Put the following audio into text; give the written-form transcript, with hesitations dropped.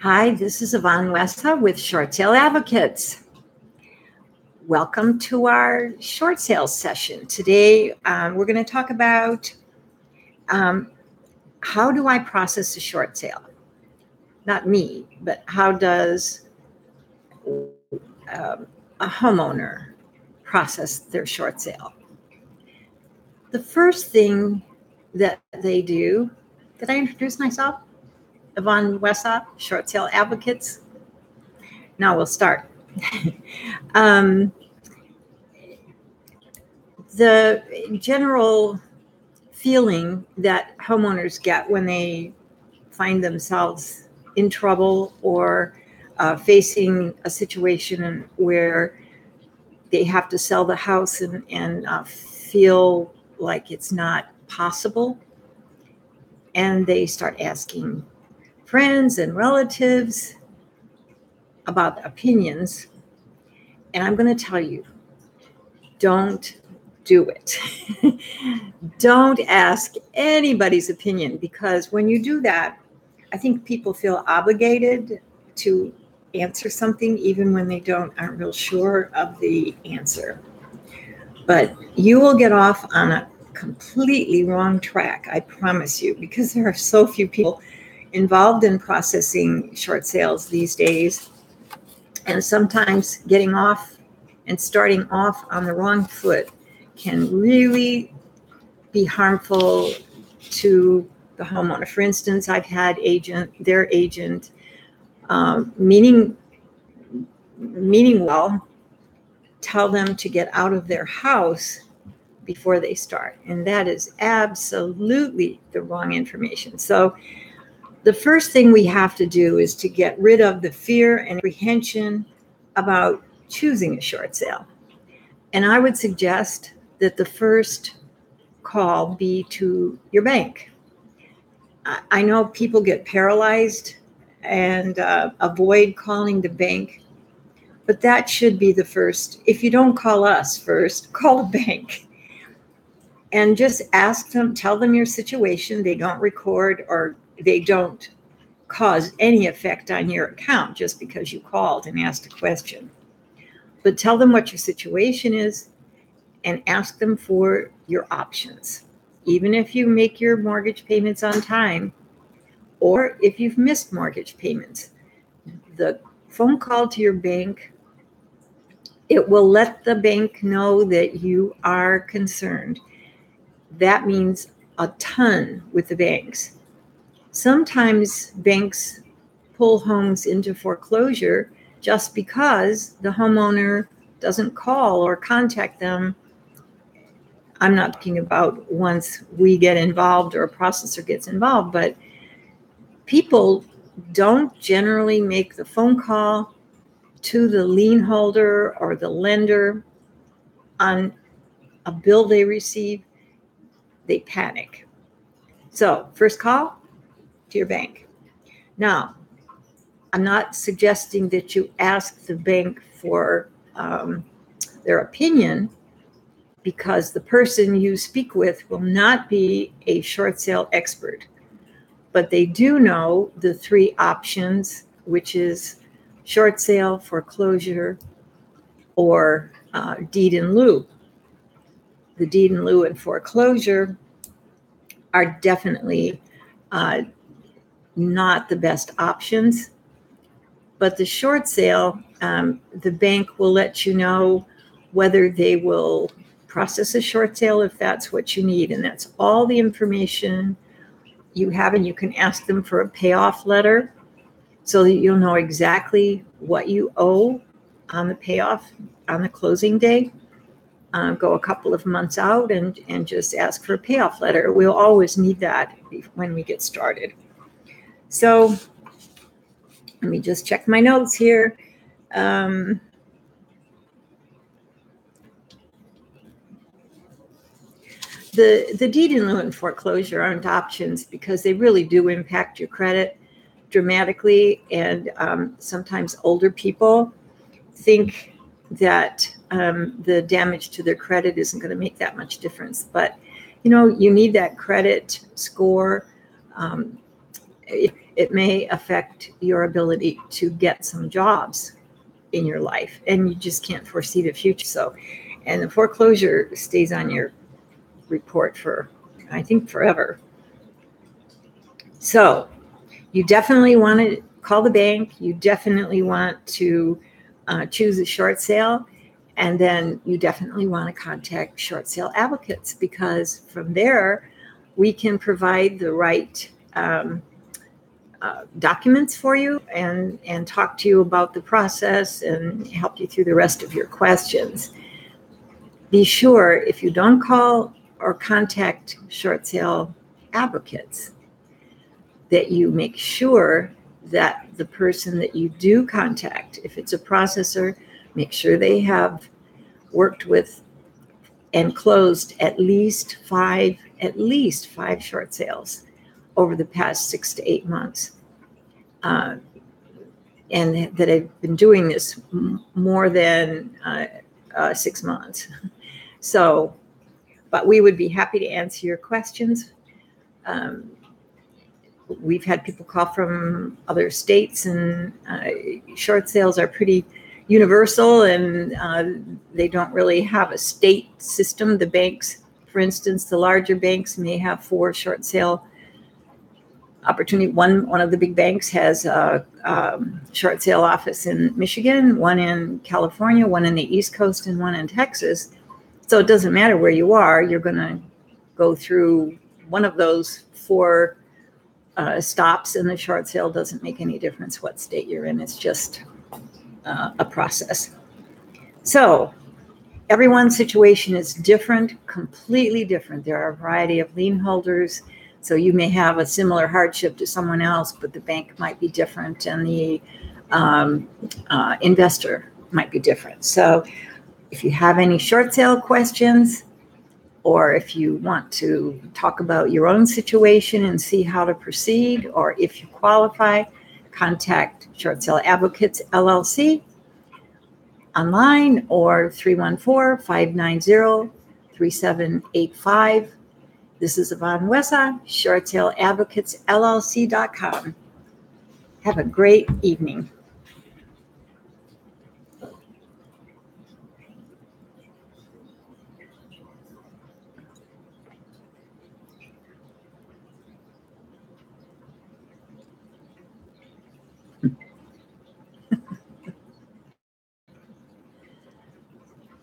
Hi, this is Yvonne Wessa with Short Sale Advocates. Welcome to our short sale session. Today, we're going to talk about how do I process a short sale? Not me, but how does a homeowner process their short sale? The first thing that they do, did I introduce myself? Yvonne Wessa, Short Sale Advocates. Now we'll start. The general feeling that homeowners get when they find themselves in trouble or facing a situation where they have to sell the house and feel like it's not possible, and they start asking friends and relatives about opinions. And I'm going to tell you, don't do it. Don't ask anybody's opinion, because when you do that, I think people feel obligated to answer something even when they aren't real sure of the answer. But you will get off on a completely wrong track, I promise you, because there are so few people involved in processing short sales these days. And sometimes getting off and starting off on the wrong foot can really be harmful to the homeowner. For instance, I've had their agent, meaning well, tell them to get out of their house before they start. And that is absolutely the wrong information. So the first thing we have to do is to get rid of the fear and apprehension about choosing a short sale. And I would suggest that the first call be to your bank. I know people get paralyzed and avoid calling the bank, but that should be the first. If you don't call us first, call the bank and just ask them, tell them your situation. They don't record or they don't cause any effect on your account just because you called and asked a question. But tell them what your situation is and ask them for your options. Even if you make your mortgage payments on time, or if you've missed mortgage payments, the phone call to your bank, it will let the bank know that you are concerned. That means a ton with the banks. Sometimes banks pull homes into foreclosure just because the homeowner doesn't call or contact them. I'm not talking about once we get involved or a processor gets involved, but people don't generally make the phone call to the lien holder or the lender on a bill they receive. They panic. So first call to your bank. Now, I'm not suggesting that you ask the bank for their opinion, because the person you speak with will not be a short sale expert. But they do know the three options, which is short sale, foreclosure, or deed in lieu. The deed in lieu and foreclosure are definitely not the best options. But the short sale, the bank will let you know whether they will process a short sale if that's what you need. And that's all the information you have. And you can ask them for a payoff letter so that you'll know exactly what you owe on the payoff on the closing day. Go a couple of months out and just ask for a payoff letter. We'll always need that when we get started. So let me just check my notes here. The deed in lieu and foreclosure aren't options because they really do impact your credit dramatically. And sometimes older people think that the damage to their credit isn't going to make that much difference. But, you need that credit score. it may affect your ability to get some jobs in your life, and you just can't foresee the future. So, and the foreclosure stays on your report for, I think, forever. So you definitely want to call the bank. You definitely want to choose a short sale. And then you definitely want to contact short sale advocates, because from there we can provide the right documents for you and talk to you about the process and help you through the rest of your questions. Be sure, if you don't call or contact short sale advocates, that you make sure that the person that you do contact, if it's a processor, make sure they have worked with and closed at least five short sales over the past 6 to 8 months. And that I've been doing this more than 6 months. So, but we would be happy to answer your questions. We've had people call from other states, and short sales are pretty universal, and they don't really have a state system. The banks, for instance, the larger banks may have 4 short sale opportunity. One of the big banks has a short sale office in Michigan, one in California, one in the East Coast, and one in Texas. So it doesn't matter where you are, you're going to go through one of those 4 stops, and the short sale doesn't make any difference what state you're in. It's just a process. So everyone's situation is different, completely different. There are a variety of lien holders. So you may have a similar hardship to someone else, but the bank might be different, and the investor might be different. So if you have any short sale questions, or if you want to talk about your own situation and see how to proceed, or if you qualify, contact Short Sale Advocates, LLC online, or 314-590-3785. This is Yvonne Wessa, shortsaleadvocatesllc.com. Have a great evening.